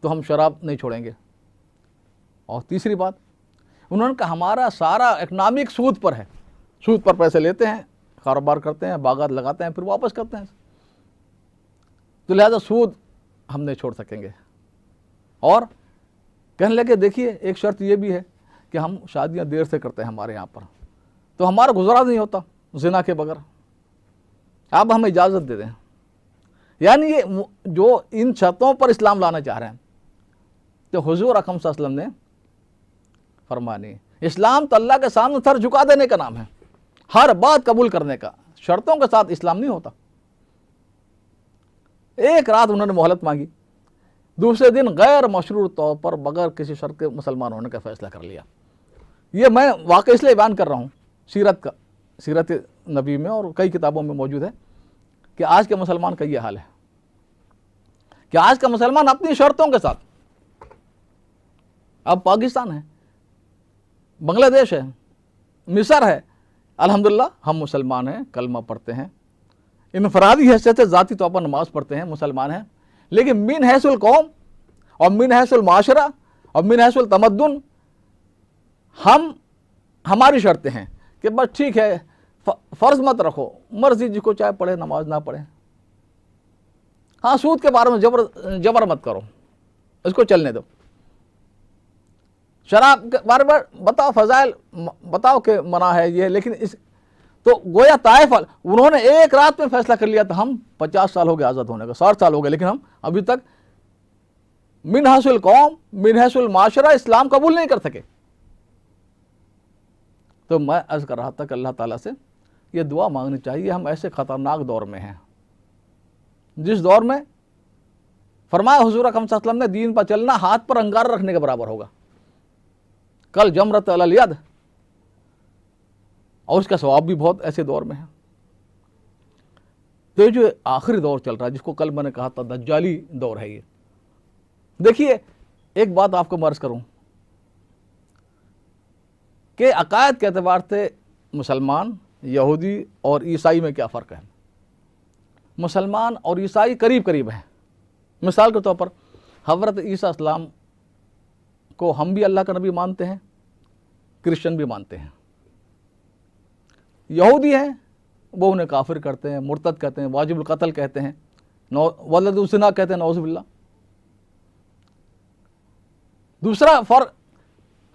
تو ہم شراب نہیں چھوڑیں گے. اور تیسری بات انہوں نے کہا ہمارا سارا اکنامک سود پر ہے, سود پر پیسے لیتے ہیں, کاروبار کرتے ہیں, باغات لگاتے ہیں, پھر واپس کرتے ہیں, تو لہذا سود ہم نہیں چھوڑ سکیں گے. اور کہنے لگے دیکھیے ایک شرط یہ بھی ہے کہ ہم شادیاں دیر سے کرتے ہیں ہمارے یہاں پر, تو ہمارا گزارا نہیں ہوتا زنا کے بغیر, آپ ہمیں اجازت دے دیں. یعنی یہ جو ان شرطوں پر اسلام لانا چاہ رہے ہیں, تو حضور اکرم صلی اللہ علیہ وسلم نے فرمایا نہیں, اسلام تو اللہ کے سامنے سر جھکا دینے کا نام ہے, ہر بات قبول کرنے کا, شرطوں کے ساتھ اسلام نہیں ہوتا. ایک رات انہوں نے مہلت مانگی, دوسرے دن غیر مشروط طور پر بغیر کسی شرط کے مسلمان ہونے کا فیصلہ کر لیا. یہ میں واقعہ اس لیے بیان کر رہا ہوں سیرت کا, سیرت نبی میں اور کئی کتابوں میں موجود ہے کہ آج کے مسلمان کا یہ حال ہے کہ آج کا مسلمان اپنی شرطوں کے ساتھ, اب پاکستان ہے, بنگلہ دیش ہے, مصر ہے, الحمدللہ ہم مسلمان ہیں, کلمہ پڑھتے ہیں, انفرادی حیثیت سے ذاتی طور پر نماز پڑھتے ہیں, مسلمان ہیں, لیکن من حیث القوم اور من حیث المعاشرہ اور من حیث التمدن ہماری شرطیں ہیں کہ بس ٹھیک ہے فرض مت رکھو, مرضی جس کو چاہے پڑھے نماز نہ پڑھے, ہاں سود کے بارے میں جبر مت کرو, اس کو چلنے دو, شراب کے بارے میں بتاؤ فضائل بتاؤ کہ منع ہے یہ, لیکن اس تو گویا طائف انہوں نے ایک رات میں فیصلہ کر لیا تھا ہم 50 سال ہو گئے آزاد ہونے کا, 60 سال ہو گئے, لیکن ہم ابھی تک من حیث القوم من حیث المعاشرہ اسلام قبول نہیں کر سکے. تو میں عرض کر رہا تھا کہ اللہ تعالیٰ سے یہ دعا مانگنی چاہیے, ہم ایسے خطرناک دور میں ہیں جس دور میں فرمایا حضور اکرم صلی اللہ علیہ وسلم نے دین پر چلنا ہاتھ پر انگارہ رکھنے کے برابر ہوگا, کل جمرۃ علی الید, اور اس کا ثواب بھی بہت ایسے دور میں ہے. تو یہ جو آخری دور چل رہا ہے جس کو کل میں نے کہا تھا دجالی دور ہے, یہ دیکھیے ایک بات آپ کو عرض کروں کہ عقائد کے اعتبار سے مسلمان, یہودی اور عیسائی میں کیا فرق ہے. مسلمان اور عیسائی قریب قریب ہیں. مثال کے طور پر حضرت عیسیٰ السلام کو ہم بھی اللہ کا نبی مانتے ہیں, کرسچن بھی مانتے ہیں. یہودی ہیں وہ انہیں کافر کرتے ہیں, مرتد کہتے ہیں, واجب القتل کہتے ہیں, ولد الزنا کہتے ہیں, نعوذ باللہ. دوسرا فرق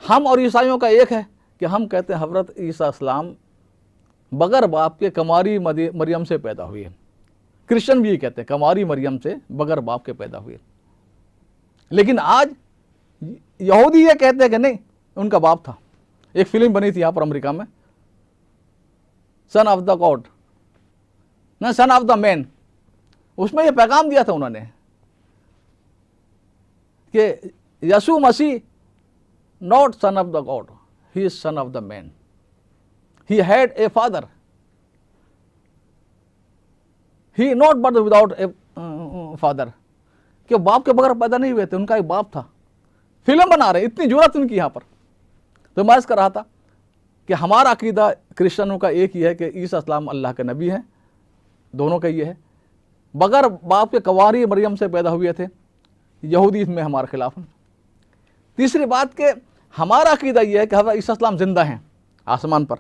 ہم اور عیسائیوں کا ایک ہے کہ ہم کہتے ہیں حضرت عیسیٰ السلام بغیر باپ کے کماری مریم سے پیدا ہوئے. کرسچن بھی یہ کہتے ہیں کماری مریم سے بغیر باپ کے پیدا ہوئے. لیکن آج یہودی یہ کہتے ہیں کہ نہیں ان کا باپ تھا. ایک فلم بنی تھی یہاں پر امریکہ میں, سن آف دا گاڈ, نہ سن آف دا مین, اس میں یہ پیغام دیا تھا انہوں نے کہ یسوع مسیح not son of the God, he is son of the man. He had a father. He not but without a father. کہ باپ کے بغیر پیدا نہیں ہوئے تھے, ان کا ایک باپ تھا. فلم بنا رہے, اتنی جرات ان کی یہاں پر. تو میں اس کر رہا تھا کہ ہمارا عقیدہ کرسچنوں کا ایک ہی ہے کہ عیسیٰ السلام اللہ کے نبی ہیں, دونوں کا یہ ہے, بغیر باپ کے کنواری مریم سے پیدا ہوئے تھے. یہودی اس میں ہمارے خلاف ہیں. تیسری بات کہ ہمارا عقیدہ یہ ہے کہ حضرت عیسیٰ السلام زندہ ہیں آسمان پر,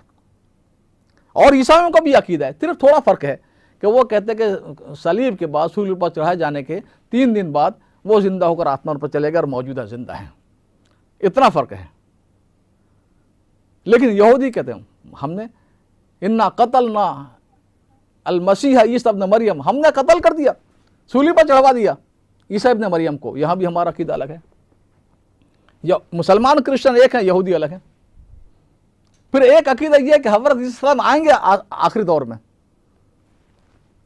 اور عیسائیوں کا بھی عقیدہ ہے. صرف تھوڑا فرق ہے کہ وہ کہتے ہیں کہ صلیب کے بعد سولی پر چڑھائے جانے کے 3 دن بعد وہ زندہ ہو کر آسمان پر چلے گا اور موجودہ زندہ ہیں, اتنا فرق ہے. لیکن یہودی کہتے ہیں ہم نے انا قتلنا المسیح عیسیٰ ابن مریم, ہم نے قتل کر دیا, سولی پر چڑھوا دیا عیسیٰ ابن مریم کو. یہاں بھی ہمارا عقیدہ الگ ہے. مسلمان کرسچن ایک ہیں, یہودی الگ ہیں. پھر ایک عقیدہ یہ ہے کہ حضرت عیسیٰ السلام آئیں گے آخری دور میں,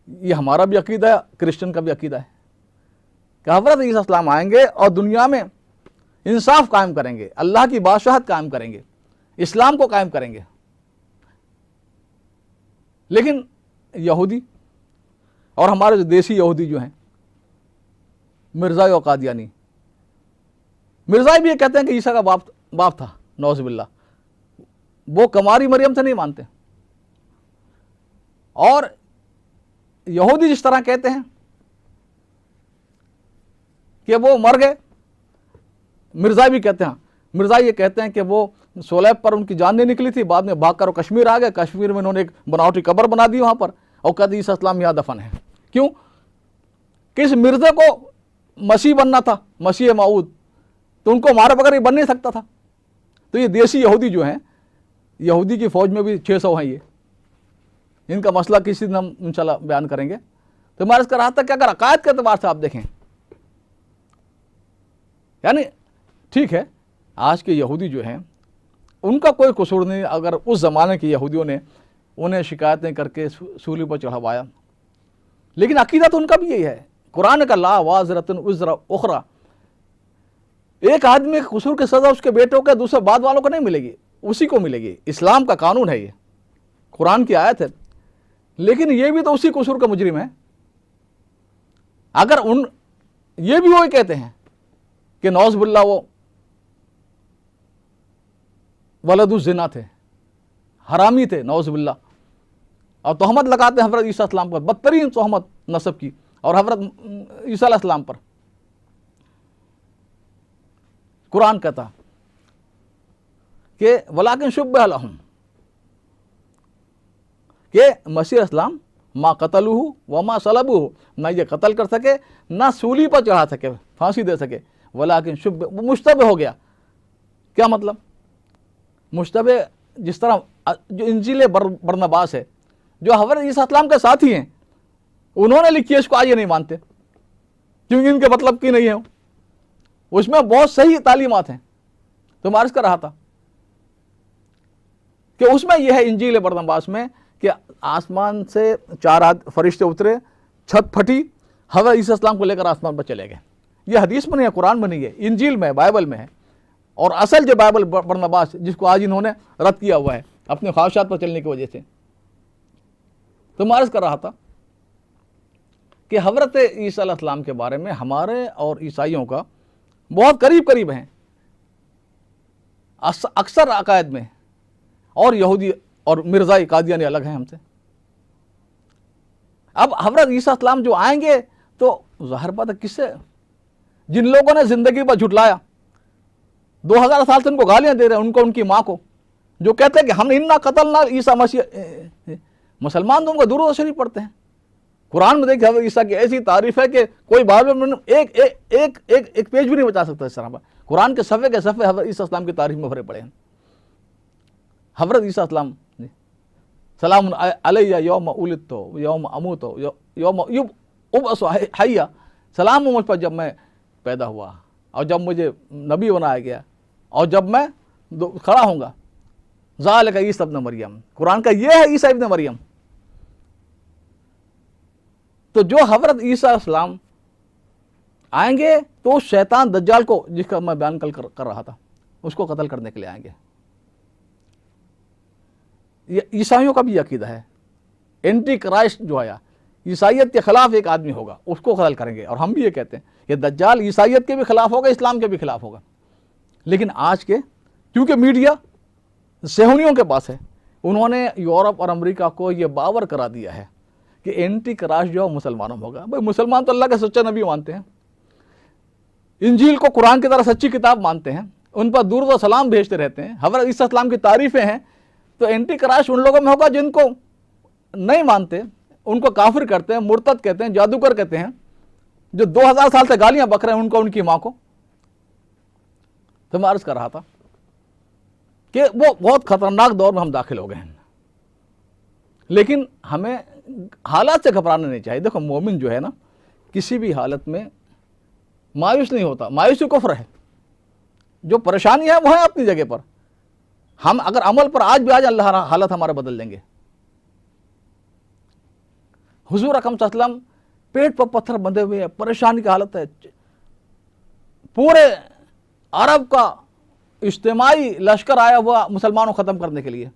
یہ ہمارا بھی عقیدہ ہے, کرسچن کا بھی عقیدہ ہے کہ حضرت عیسیٰ السلام آئیں گے اور دنیا میں انصاف قائم کریں گے, اللہ کی بادشاہت قائم کریں گے, اسلام کو قائم کریں گے. لیکن یہودی اور ہمارے جو دیسی یہودی جو ہیں, مرزائی اور قادیانی, مرزائی بھی یہ کہتے ہیں کہ عیسیٰ کا باپ تھا, نعوذ باللہ. وہ کماری مریم سے نہیں مانتے. اور یہودی جس طرح کہتے ہیں کہ وہ مر گئے مرزا بھی کہتے ہیں, مرزا یہ کہتے ہیں کہ وہ سولیب پر ان کی جان نہیں نکلی تھی, بعد میں بھاگ کر وہ کشمیر آ گئے, کشمیر میں انہوں نے ایک بناوٹی قبر بنا دی وہاں پر, اور کہتے عیسیٰ السلام یہاں دفن ہے. کیوں کہ اس مرزا کو مسیح بننا تھا, مسیح موعود, تو ان کو مارے بغیر یہ بن نہیں سکتا تھا. تو یہ دیسی یہودی جو ہیں, یہودی کی فوج میں بھی 600 ہیں, یہ ان کا مسئلہ کسی دن ہم انشاءاللہ بیان کریں گے. تو میں عرض کر رہا تھا کہ اگر عقائد کے اعتبار سے آپ دیکھیں, یعنی ٹھیک ہے آج کے یہودی جو ہیں ان کا کوئی قصور نہیں, اگر اس زمانے کے یہودیوں نے انہیں شکایتیں کر کے سولی پر چڑھوایا, لیکن عقیدہ تو ان کا بھی یہی ہے. قرآن کا لا وازرۃ وزر اخری, ایک آدمی کے قصور کی سزا اس کے بیٹوں کے دوسرے بعد والوں کو نہیں ملے گی, اسی کو ملے گی. اسلام کا قانون ہے, یہ قرآن کی آیت ہے, لیکن یہ بھی تو اسی قصور کا مجرم ہے. اگر یہ بھی وہی کہتے ہیں کہ نعوذ باللہ وہ ولد الزنا تھے, حرامی تھے نعوذ باللہ, اور تہمت لگاتے ہیں حضرت عیسیٰ السلام پر, بدترین تہمت نسب کی, اور حضرت عیسیٰ علیہ السلام پر. قرآن کہتا کہ ولیکن شبہ لہم, کہ مسیح اسلام ما قتلوہ وما صلبوہ, نہ یہ قتل کر سکے نہ سولی پر چڑھا سکے, پھانسی دے سکے. ولیکن شبہ, مشتبہ ہو گیا. کیا مطلب مشتبہ؟ جس طرح جو انجیل برنباس ہے, جو حضرت عیسیٰ السلام کے ساتھی ہیں, انہوں نے لکھی ہے, اس کو آج یہ نہیں مانتے کیونکہ ان کے مطلب کی نہیں ہے, اس میں بہت صحیح تعلیمات ہیں. تو میں عرض کر رہا تھا کہ اس میں یہ ہے انجیل برنباس میں کہ آسمان سے 4 فرشتے اترے, چھت پھٹی, حضرت عیسیٰ السلام کو لے کر آسمان پر چلے گئے. یہ حدیث میں نہیں ہے, قرآن میں نہیں ہے, انجیل میں, بائبل میں ہے. اور اصل جو بائبل برنباس جس کو آج انہوں نے رد کیا ہوا ہے اپنے خواہشات پر چلنے کی وجہ سے. تو میں عرض کر رہا تھا کہ حضرت عیسیٰ علیہ السلام کے بارے میں ہمارے اور عیسائیوں کا بہت قریب ہیں اکثر عقائد میں, اور یہودی اور مرزائی قادیانی الگ ہیں ہم سے. اب حضرت عیسیٰ السلام جو آئیں گے تو ظاہر بات ہے کس سے, جن لوگوں نے زندگی پر جھٹلایا, 2000 سال سے ان کو گالیاں دے رہے ہیں, ان کو, ان کی ماں کو, جو کہتے ہیں کہ ہم نے انا قتلنا عیسیٰ مسیح. مسلمان تو ان کو درود شریف پڑھتے ہیں. قرآن میں دیکھیں حضرت عیسیٰ کی ایسی تعریف ہے کہ کوئی بائبل میں ایک پیج بھی نہیں بچا سکتا. اس طرح پر قرآن کے صفحے حضرت عیسیٰ السلام کی تعریف میں بھرے پڑے ہیں. حضرت عیسیٰ السلام سلام علیہ یوم ولدت یوم اموت یوم ابعث حیا, سلام ہو مجھ پر جب میں پیدا ہوا, اور جب مجھے نبی بنایا گیا, اور جب میں کھڑا ہوں گا. ذالک عیسیٰ ابن مریم, قرآن کا یہ ہے عیسیٰ ابن مریم. تو جو حضرت عیسیٰ السلام آئیں گے تو شیطان دجال کو, جس کا میں بیان کر رہا تھا, اس کو قتل کرنے کے لیے آئیں گے. یہ عیسائیوں کا بھی عقیدہ ہے. اینٹی کرائسٹ جو آیا, عیسائیت کے خلاف ایک آدمی ہوگا, اس کو قتل کریں گے. اور ہم بھی یہ کہتے ہیں یہ دجال عیسائیت کے بھی خلاف ہوگا, اسلام کے بھی خلاف ہوگا. لیکن آج کے کیونکہ میڈیا صہیونیوں کے پاس ہے, انہوں نے یورپ اور امریکہ کو یہ باور کرا دیا ہے کہ اینٹی کرائسٹ جو مسلمانوں میں ہوگا. بھائی مسلمان تو اللہ کے سچے نبی مانتے ہیں, انجیل کو قرآن کی طرح سچی کتاب مانتے ہیں, ان پر درود و سلام بھیجتے رہتے ہیں, حضرت عیسیٰ السلام کی تعریفیں ہیں. تو اینٹی کرائسٹ ان لوگوں میں ہوگا جن کو نہیں مانتے, ان کو کافر کہتے ہیں, مرتد کہتے ہیں, جادوگر کہتے ہیں, جو 2000 سال سے گالیاں بک رہے ہیں ان کو, ان کی ماں کو. تو میں عرض کر رہا تھا کہ وہ بہت خطرناک دور میں ہم داخل ہو گئے ہیں, لیکن ہمیں حالات سے گھبرانا نہیں چاہیے. دیکھو مومن جو ہے نا, کسی بھی حالت میں مایوس نہیں ہوتا. مایوسی کفر ہے. جو پریشانی ہے وہ ہے اپنی جگہ پر, ہم اگر عمل پر آج اللہ حالت ہمارے بدل دیں گے. حضور اکرم صلی اللہ علیہ وسلم پیٹ پر پتھر بندھے ہوئے ہیں, پریشانی کی حالت ہے, پورے عرب کا اجتماعی لشکر آیا ہوا مسلمانوں ختم کرنے کے لیے,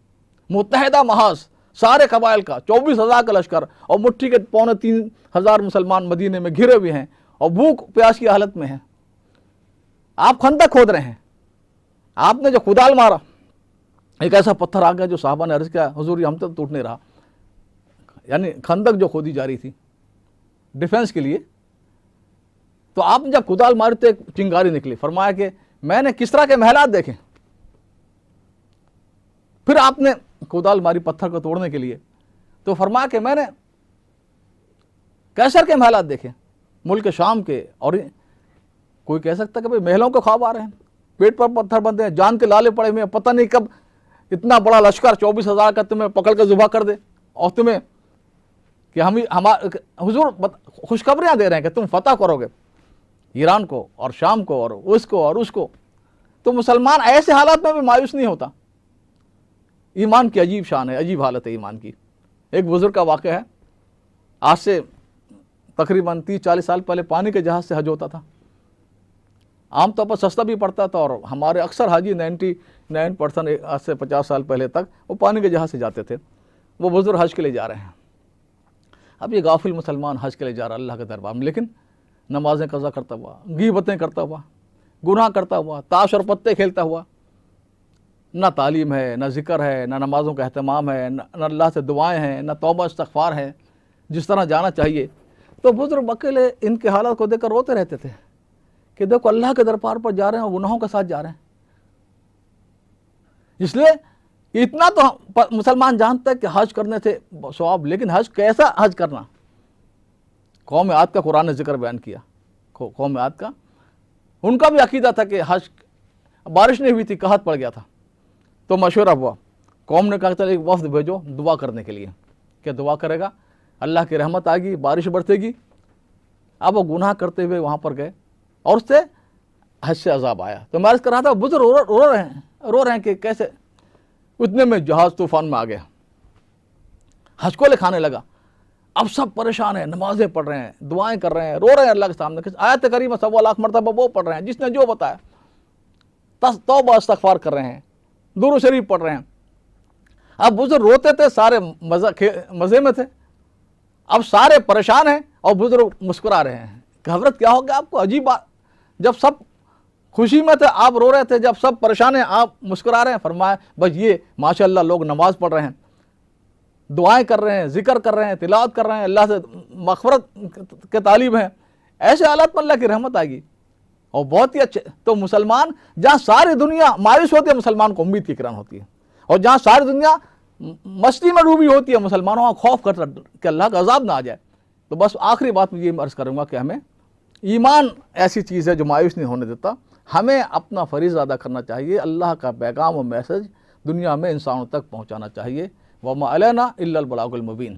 متحدہ محاذ سارے قبائل کا 24,000 کا لشکر, اور مٹھی کے 2,500 مسلمان مدینے میں گھرے ہوئے ہیں, اور بھوک پیاس کی حالت میں ہیں. آپ خندق کھود رہے ہیں, آپ نے جو کدال مارا, ایک ایسا پتھر آ گیا جو صحابہ نے عرض کیا حضور یہ ہم تو ٹوٹ نہیں رہا, یعنی خندق جو کھودی جا رہی تھی ڈیفنس کے لیے, تو آپ نے جب کدال ماری تو ایک چنگاری نکلی. فرمایا کہ میں نے کس طرح کے محلات دیکھے. پھر آپ نے کودال ماری پتھر کو توڑنے کے لیے, تو فرمایا کہ میں نے کیسر کے محلات دیکھے, ملک شام کے. اور کوئی کہہ سکتا کہ بھئی محلوں کے خواب آ رہے ہیں, پیٹ پر پتھر بندھے ہیں, جان کے لالے پڑے ہوئے ہیں, پتہ نہیں کب اتنا بڑا لشکر 24,000 کا تمہیں پکڑ کے ذبح کر دے, اور تمہیں کہ حضور خوشخبریاں دے رہے ہیں کہ تم فتح کرو گے ایران کو اور شام کو اور اس کو اور اس کو. تو مسلمان ایسے حالات میں بھی مایوس نہیں ہوتا. ایمان کی عجیب شان ہے, عجیب حالت ہے ایمان کی. ایک بزرگ کا واقعہ ہے, آج سے تقریباً 30-40 سال پہلے پانی کے جہاز سے حج ہوتا تھا. عام طور پر سستا بھی پڑتا تھا, اور ہمارے اکثر حاجی 99% آج سے 50 سال پہلے تک وہ پانی کے جہاز سے جاتے تھے. وہ بزرگ حج کے لیے جا رہے ہیں. اب یہ غافل مسلمان حج کے لیے جا رہا اللہ کے دربار میں, لیکن نمازیں قضا کرتا ہوا, غیبتیں کرتا ہوا, گناہ کرتا ہوا, تاش اور پتے کھیلتا ہوا. نہ تعلیم ہے, نہ ذکر ہے, نہ نمازوں کا اہتمام ہے, نہ اللہ سے دعائیں ہیں, نہ توبہ استغفار ہے جس طرح جانا چاہیے. تو بزرگ اکیلے ان کے حالات کو دیکھ کر روتے رہتے تھے کہ دیکھو اللہ کے دربار پر جا رہے ہیں اور گناہوں کے ساتھ جا رہے ہیں. اس لیے اتنا تو مسلمان جانتا ہے کہ حج کرنے سے ثواب, لیکن حج کیسا حج کرنا. قوم عاد کا قرآن نے ذکر بیان کیا. قوم عاد کا ان کا بھی عقیدہ تھا کہ حج, بارش نہیں ہوئی تھی, قحط پڑ گیا تھا, تو مشورہ ہوا. قوم نے کہا چلے ایک وفد بھیجو دعا کرنے کے لیے, کہ دعا کرے گا اللہ کی رحمت آئے گی, بارش برسے گی. اب وہ گناہ کرتے ہوئے وہاں پر گئے اور اس سے حج سے عذاب آیا. تو میں عرض کر رہا تھا بزرگ رو رہے ہیں کہ کیسے. اتنے میں جہاز طوفان میں آ گیا, حج کو لے کھانے لگا. اب سب پریشان ہیں, نمازیں پڑھ رہے ہیں, دعائیں کر رہے ہیں, رو رہے ہیں اللہ کے سامنے. آیت کریمہ 1.25 لاکھ مرتبہ وہ پڑھ رہے ہیں جس نے جو بتایا, توبہ استغفار کر رہے ہیں, درود شریف پڑھ رہے ہیں. اب بزرگ روتے تھے, سارے مزے میں تھے. اب سارے پریشان ہیں اور بزرگ مسکرا رہے ہیں. حضرت کیا ہو گیا آپ کو؟ عجیب بات, جب سب خوشی میں تھے آپ رو رہے تھے, جب سب پریشان ہیں آپ مسکرا رہے ہیں. فرمایا بس یہ ماشاءاللہ لوگ نماز پڑھ رہے ہیں, دعائیں کر رہے ہیں, ذکر کر رہے ہیں, تلاوت کر رہے ہیں, اللہ سے مغفرت کے طالب ہیں. ایسے حالات میں اللہ کی رحمت آئے گی اور بہت ہی اچھے. تو مسلمان جہاں ساری دنیا مایوس ہوتی ہے, مسلمان کو امید کی کرن ہوتی ہے. اور جہاں ساری دنیا مستی میں ڈوبی ہوتی ہے, مسلمانوں کا خوف کرتا کہ اللہ کا عذاب نہ آ جائے. تو بس آخری بات میں یہ عرض کروں گا کہ ہمیں ایمان ایسی چیز ہے جو مایوس نہیں ہونے دیتا. ہمیں اپنا فریضہ ادا کرنا چاہیے, اللہ کا پیغام و میسج دنیا میں انسانوں تک پہنچانا چاہیے. وما علینا الا البلاغ المبین.